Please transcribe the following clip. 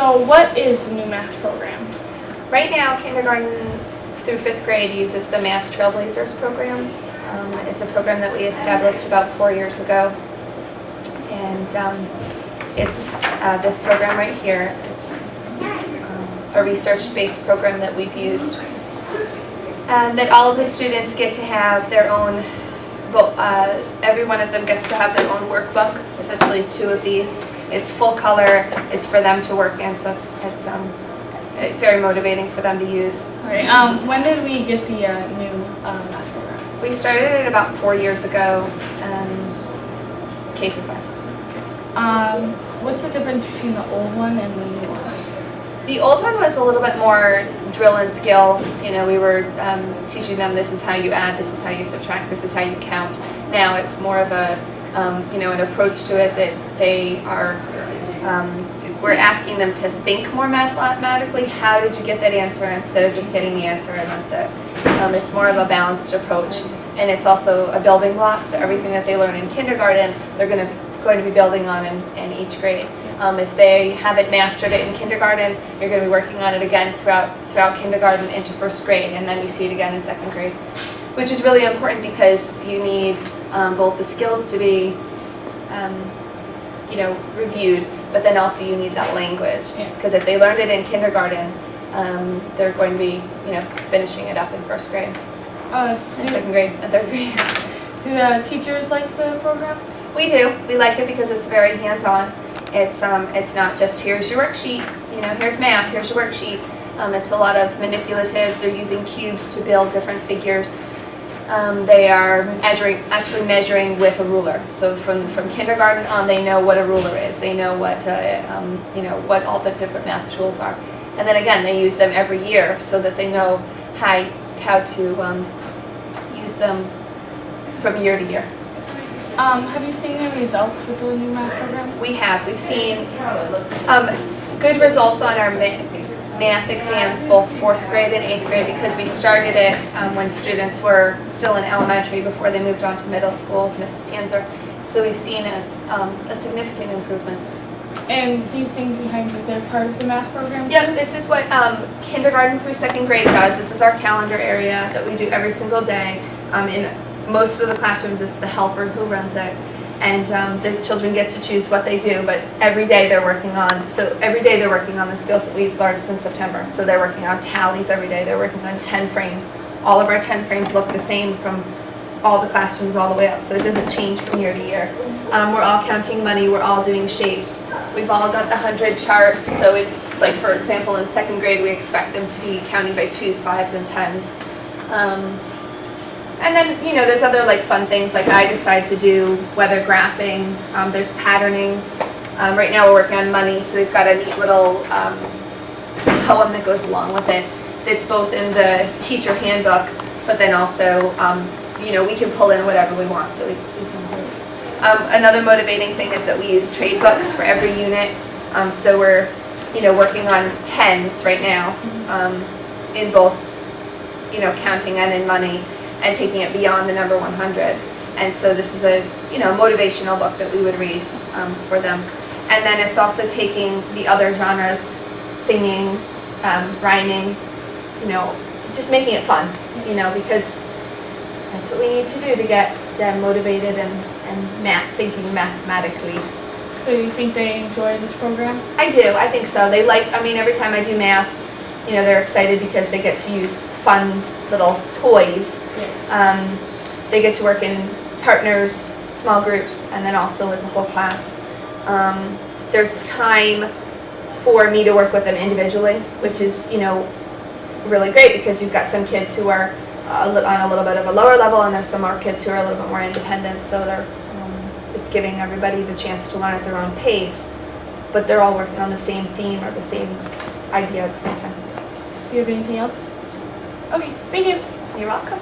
So what is the new math program? Right now, kindergarten through 5th grade uses the Math Trailblazers program. It's a program that we established about 4 years ago. And it's this program right here. It's a research-based program that we've used. And that all of the students get to have their own, every one of them gets to have their own workbook, essentially 2 of these. It's full color, it's for them to work in, so it's very motivating for them to use. All right. When did we get the new math program? We started it about 4 years ago, K through 5. What's the difference between the old one and the new one? The old one was a little bit more drill and skill. You know, we were teaching them this is how you add, this is how you subtract, this is how you count. Now it's more of a, an approach to it that they are, we're asking them to think more mathematically. How did you get that answer instead of just getting the answer and that's it. It's more of a balanced approach. And it's also a building block, so everything that they learn in kindergarten, they're going to be building on in each grade. If they haven't mastered it in kindergarten, you're going to be working on it again throughout kindergarten into 1st grade, and then you see it again in 2nd grade, which is really important because you need both the skills to be, reviewed, but then also you need that language. Because if they learned it in kindergarten, they're going to be, finishing it up in 1st grade, and 2nd grade, and 3rd grade. Do the teachers like the program? We do. We like it because it's very hands-on. It's not just here's your worksheet, here's math, here's your worksheet. It's a lot of manipulatives. They're using cubes to build different figures. They are actually measuring with a ruler. So from kindergarten on, they know what a ruler is. They know what what all the different math tools are. And then again, they use them every year so that they know how to use them from year to year. Have you seen any results with the new math program? We have. We've seen good results on our math exams, both 4th grade and 8th grade, because we started it when students were still in elementary before they moved on to middle school, Mrs. Hanser. So we've seen a significant improvement. And these things behind you, they're part of the math program? Yep, this is what kindergarten through 2nd grade does. This is our calendar area that we do every single day. In most of the classrooms, it's the helper who runs it, and the children get to choose what they do, but every day they're working on, the skills that we've learned since September. So they're working on tallies every day, they're working on 10 frames. All of our 10 frames look the same from all the classrooms all the way up, so it doesn't change from year to year. We're all counting money, we're all doing shapes. We've all got the 100 chart, so like for example in 2nd grade we expect them to be counting by 2s, 5s, and 10s. And then, there's other fun things, like I decide to do weather graphing, there's patterning. Right now we're working on money, so we've got a neat little poem that goes along with it. That's both in the teacher handbook, but then also, we can pull in whatever we want. So we can do. Another motivating thing is that we use trade books for every unit. So we're, working on 10s right now, in both, counting and in money, and taking it beyond the number 100. And so this is a motivational book that we would read for them. And then it's also taking the other genres, singing, rhyming, just making it fun, because that's what we need to do to get them motivated and thinking mathematically. So you think they enjoy this program? I do. I think so. They every time I do math, they're excited because they get to use fun little toys. Yeah. They get to work in partners, small groups, and then also with the whole class. There's time for me to work with them individually, which is, really great because you've got some kids who are on a little bit of a lower level, and there's some more kids who are a little bit more independent, so it's giving everybody the chance to learn at their own pace, but they're all working on the same theme or the same idea at the same time. Do you have anything else? Okay, thank you. You're welcome.